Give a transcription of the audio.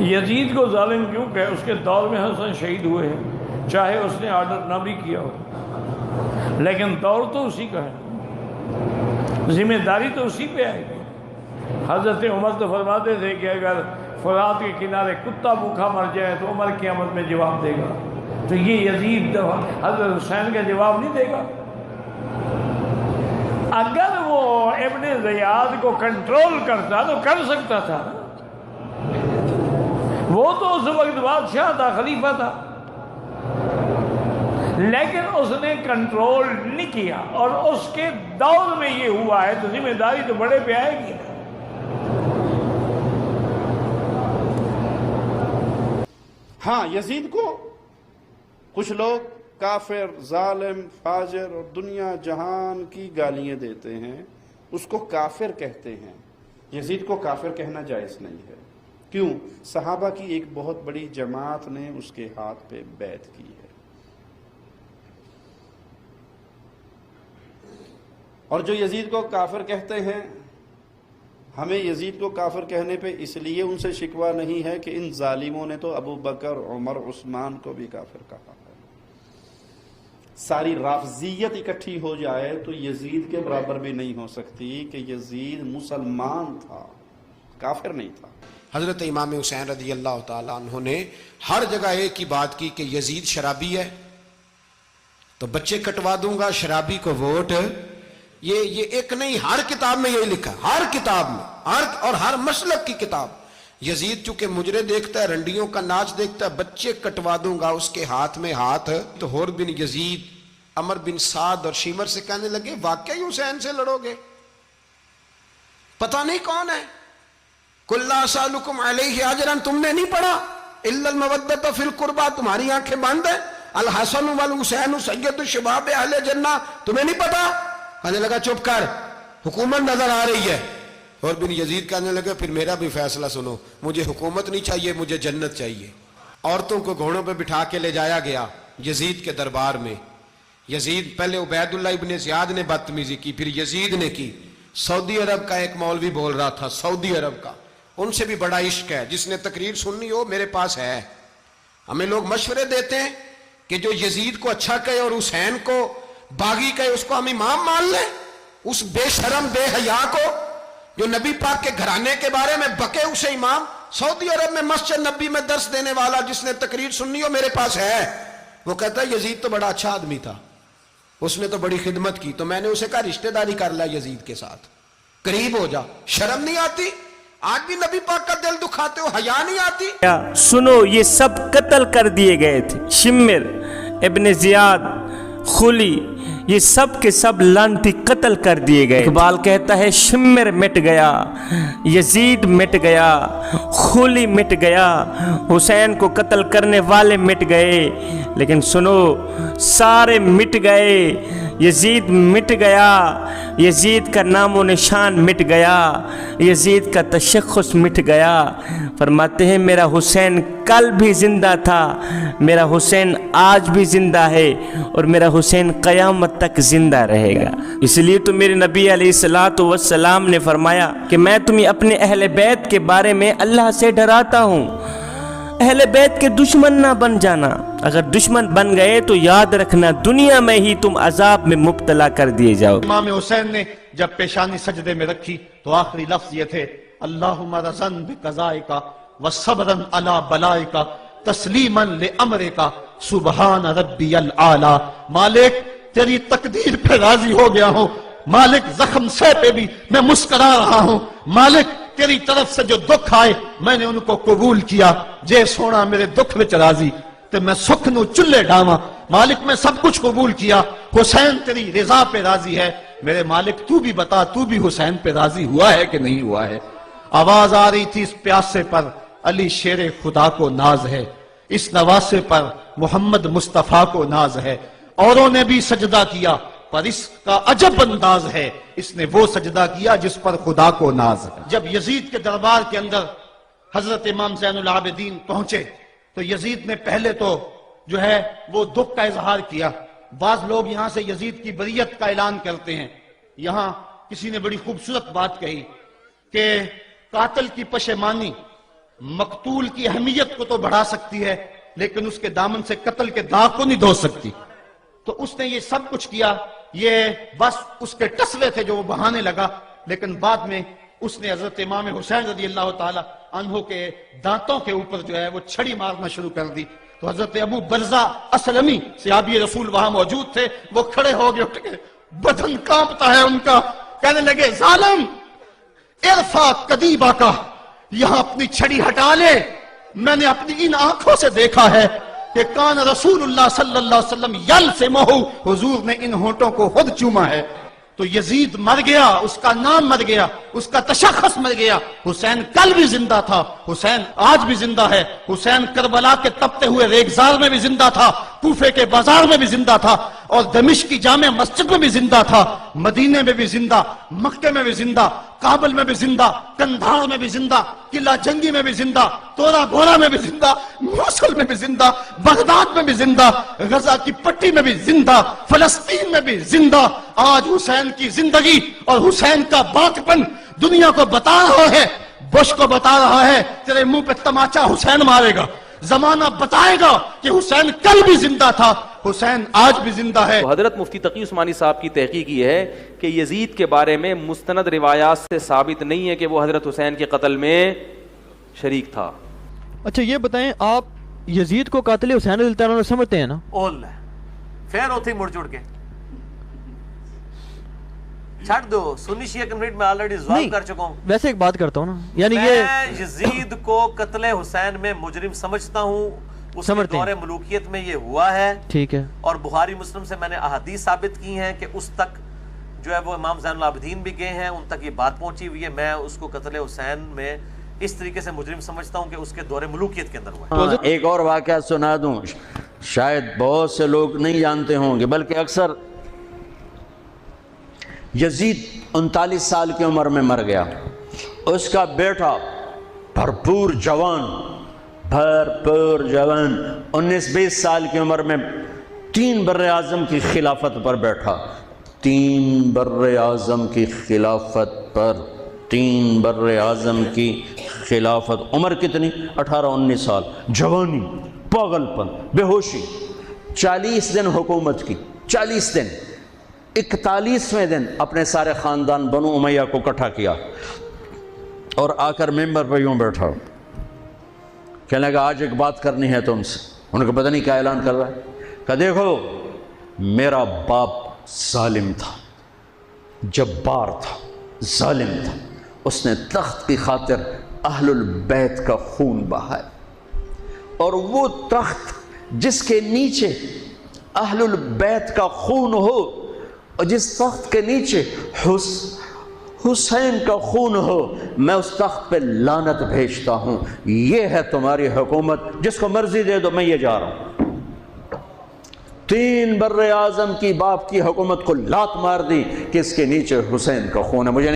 یزید کو ظالم کیوں کہ اس کے دور میں حسن شہید ہوئے ہیں، چاہے اس نے آرڈر نہ بھی کیا ہو، لیکن دور تو اسی کا ہے، ذمہ داری تو اسی پہ آئے گی۔ حضرت عمر تو فرماتے تھے کہ اگر فرات کے کنارے کتا بھوکا مر جائے تو عمر قیامت میں جواب دے گا، تو یہ یزید حضرت حسین کا جواب نہیں دے گا؟ اگر وہ ابن زیاد کو کنٹرول کرتا تو کر سکتا تھا، وہ تو اس وقت بادشاہ تھا، خلیفہ تھا، لیکن اس نے کنٹرول نہیں کیا، اور اس کے دور میں یہ ہوا ہے تو ذمہ داری تو بڑے پہ آئے گی۔ ہاں، یزید کو کچھ لوگ کافر، ظالم، فاجر اور دنیا جہان کی گالیاں دیتے ہیں، اس کو کافر کہتے ہیں۔ یزید کو کافر کہنا جائز نہیں ہے۔ کیوں؟ صحابہ کی ایک بہت بڑی جماعت نے اس کے ہاتھ پہ بیعت کی ہے، اور جو یزید کو کافر کہتے ہیں، ہمیں یزید کو کافر کہنے پہ اس لیے ان سے شکوہ نہیں ہے کہ ان ظالموں نے تو ابو بکر، عمر، عثمان کو بھی کافر کہا ہے۔ ساری رافضیت اکٹھی ہو جائے تو یزید کے برابر بھی نہیں ہو سکتی کہ یزید مسلمان تھا، کافر نہیں تھا۔ حضرت امام حسین رضی اللہ تعالیٰ عنہ نے ہر جگہ ایک ہی بات کی کہ یزید شرابی ہے تو بچے کٹوا دوں گا، شرابی کو ووٹ۔ یہ ایک نہیں، ہر کتاب میں یہی لکھا، ہر کتاب میں، اور ہر مسلک کی کتاب۔ یزید چونکہ مجرے دیکھتا ہے، رنڈیوں کا ناچ دیکھتا ہے، بچے کٹوا دوں گا، اس کے ہاتھ میں ہاتھ۔ تو حور بن یزید، عمر بن سعد اور شیمر سے کہنے لگے واقعی حسین سے لڑو گے؟ پتہ نہیں کون ہے۔ قُلْ لَا أَسْأَلُكُمْ عَلَيْهِ أَجْرًا، تم نے نہیں پڑھا؟ إِلَّا الْمَوَدَّةَ فِي الْقُرْبَى، تمہاری آنکھیں بند ہیں۔ الحسن والحسین سید الشباب اہل جنہ، تمہیں نہیں پتا؟ کہنے لگا چپ کر، حکومت نظر آ رہی ہے۔ اور بن یزید کہنے لگا پھر میرا بھی فیصلہ سنو، مجھے حکومت نہیں چاہیے، مجھے جنت چاہیے۔ عورتوں کو گھوڑوں پہ بٹھا کے لے جایا گیا یزید کے دربار میں۔ یزید، پہلے عبید اللہ ابن زیاد نے بدتمیزی کی، پھر یزید نے کی۔ سعودی عرب کا ایک مولوی بول رہا تھا، سعودی عرب کا، ان سے بھی بڑا عشق ہے، جس نے تقریر سننی ہو میرے پاس ہے۔ ہمیں لوگ مشورے دیتے ہیں کہ جو یزید کو اچھا کہے اور حسین کو باغی کہے اس کو ہم امام مان لیں، اس بے شرم بے حیا کو جو نبی پاک کے گھرانے کے بارے میں بکے اسے امام۔ سعودی عرب میں مسجد نبی میں درس دینے والا جس نے تقریر سننی ہو میرے پاس ہے، وہ کہتا ہے یزید تو بڑا اچھا آدمی تھا، اس نے تو بڑی خدمت کی۔ تو میں نے اسے کہا رشتہ داری کر لا یزید کے ساتھ، قریب ہو جا۔ شرم نہیں آتی؟ آج بھی نبی پاک کا دل دکھاتے ہو، حیا نہیں آتی؟ سنو، یہ سب قتل کر دیے گئے تھے، شمر، ابن زیاد، خلی، یہ سب کے سب لانتی قتل کر دیے گئے۔ اقبال کہتا ہے شمر مٹ گیا، یزید مٹ گیا، خلی مٹ گیا، حسین کو قتل کرنے والے مٹ گئے، لیکن سنو سارے مٹ گئے، یزید مٹ گیا، یزید کا نام و نشان مٹ گیا، یزید کا تشخص مٹ گیا۔ فرماتے ہیں میرا حسین کل بھی زندہ تھا، میرا حسین آج بھی زندہ ہے، اور میرا حسین قیامت تک زندہ رہے گا۔ اس لیے تو میرے نبی علیہ السلام نے فرمایا کہ میں تمہیں اپنے اہل بیت کے بارے میں اللہ سے ڈراتا ہوں، اہل بیت کے دشمن نہ بن جانا، اگر دشمن بن گئے تو یاد رکھنا دنیا میں ہی تم عذاب میں مبتلا کر دیے جاؤ۔ امام حسین نے جب پیشانی سجدے میں رکھی تو آخری لفظ یہ تھے اللہم رضن بقضائک وصبرن علی بلائک تسلیما لامرک سبحان ربی العالی۔ مالک تیری تقدیر پہ راضی ہو گیا ہوں، مالک زخم سے پہ بھی میں مسکرا رہا ہوں، مالک تیری طرف سے جو دکھ آئے میں نے ان کو قبول کیا، جے سونا میرے دکھ وچ راضی تو میں سکھ نو چلے ڈاواں، مالک میں سب کچھ قبول کیا، حسین تیری رضا پہ راضی ہے، میرے مالک تو بھی بتا تو بھی حسین پہ راضی ہوا ہے کہ نہیں ہوا ہے۔ آواز آ رہی تھی اس پیاسے پر علی شیر خدا کو ناز ہے، اس نواسے پر محمد مصطفیٰ کو ناز ہے۔ اوروں نے بھی سجدہ کیا پر اس کا عجب انداز ہے، اس نے وہ سجدہ کیا جس پر خدا کو ناز ہے۔ جب یزید کے دربار کے اندر حضرت امام زین العابدین پہنچے تو یزید نے پہلے تو جو ہے وہ دکھ کا اظہار کیا۔ بعض لوگ یہاں سے یزید کی بریت کا اعلان کرتے ہیں۔ یہاں کسی نے بڑی خوبصورت بات کہی کہ قاتل کی پشیمانی مقتول کی اہمیت کو تو بڑھا سکتی ہے لیکن اس کے دامن سے قتل کے داغ کو نہیں دھو سکتی. تو اس نے یہ سب کچھ کیا، یہ بس اس کے ٹسوے تھے جو وہ بہانے لگا، لیکن بعد میں اس نے حضرت امام حسین رضی اللہ تعالی عنہ کے دانتوں کے اوپر جو ہے وہ چھڑی مارنا شروع کر دی. تو حضرت ابو برزہ اسلمی صحابی رسول وہاں موجود تھے، وہ کھڑے ہو گئے، اٹھ کے بدن کانپتا ہے ان کا، کہنے لگے ظالم ارفع قدیبہ کا، یہاں اپنی چھڑی ہٹا لے. میں نے اپنی ان آنکھوں سے دیکھا ہے کہ کان رسول اللہ صلی اللہ علیہ وسلم یلسمہ، حضور نے ان ہونٹوں کو خود چوما ہے. تو یزید مر گیا، اس کا نام مر گیا، اس کا تشخص مر گیا. حسین کل بھی زندہ تھا، حسین آج بھی زندہ ہے. حسین کربلا کے تپتے ہوئے ریگزار میں بھی زندہ تھا، کوفے کے بازار میں بھی زندہ تھا، اور دمشق کی جامع مسجد میں بھی زندہ تھا، مدینے میں بھی زندہ، مکے میں بھی زندہ، کابل میں بھی زندہ، کندھار میں بھی زندہ، قلعہ جنگی میں بھی زندہ، تورا گھوڑا میں بھی زندہ، موصل میں بھی زندہ، بغداد میں بھی زندہ، غزہ کی پٹی میں بھی زندہ، فلسطین میں بھی زندہ. آج حسین کی زندگی اور حسین کا باقپن دنیا کو بتا رہا ہے، بش کو بتا رہا ہے تیرے منہ پہ تماچا حسین مارے گا. زمانہ بتائے گا کہ حسین کل بھی زندہ تھا، حسین آج بھی زندہ ہے. حضرت مفتی تقی عثمانی صاحب کی تحقیق یہ ہے کہ یزید کے بارے میں مستند روایات سے ثابت نہیں ہے کہ وہ حضرت حسین کے قتل میں شریک تھا. اچھا یہ بتائیں، آپ یزید کو قاتل حسین رضی اللہ عنہ سمجھتے ہیں نا؟ اول ہے پھر ہوتی مڑ جڑ کے چھڑ دو. سنی شیعہ کمیونٹی میں آلریڈی زوال کر چکا ہوں. ویسے ایک بات کرتا ہوں نا، یعنی میں یہ یزید کو قتل حسین میں مجرم سمجھتا ہوں. اس کے دور ملوکیت میں یہ ہوا ہے، ٹھیک ہے، اور بخاری مسلم سے میں نے احادیث ثابت کی ہیں کہ اس تک جو ہے وہ امام زین العابدین بھی گئے ہیں، ان تک یہ بات پہنچی ہوئی ہے. میں اس کو قتل حسین میں اس طریقے سے مجرم سمجھتا ہوں کہ اس کے دور ملوکیت کے اندر ہوا ہے. ایک اور واقعہ سنا دوں، شاید بہت سے لوگ نہیں جانتے ہوں گے، بلکہ اکثر. یزید 39 سال کی عمر میں مر گیا. اس کا بیٹا بھرپور جوان 19-20 سال کی عمر میں 3 بر اعظم کی خلافت پر بیٹھا. 3 بر اعظم کی خلافت پر، 3 بر اعظم کی خلافت. عمر کتنی؟ 18-19 سال. جوانی، پاگل پن، بے ہوشی. 40 دن حکومت کی، 40 دن. 41ویں دن اپنے سارے خاندان بنو امیہ کو اکٹھا کیا اور آ کر ممبر پہ یوں بیٹھا، کہنے لگا آج ایک بات کرنی ہے تم سے. ان کو پتہ نہیں کیا اعلان کر رہا ہے. کہ دیکھو میرا باپ ظالم تھا، جبار تھا، ظالم تھا. اس نے تخت کی خاطر اہل البیت کا خون بہایا، اور وہ تخت جس کے نیچے اہل البیت کا خون ہو اور جس تخت کے نیچے حسین کا خون ہو، میں اس تخت پہ لعنت بھیجتا ہوں. یہ ہے تمہاری حکومت، جس کو مرضی دے دو، میں یہ جا رہا ہوں. 3 بر اعظم کی باپ کی حکومت کو لات مار دی کہ اس کے نیچے حسین کا خون ہے. مجھے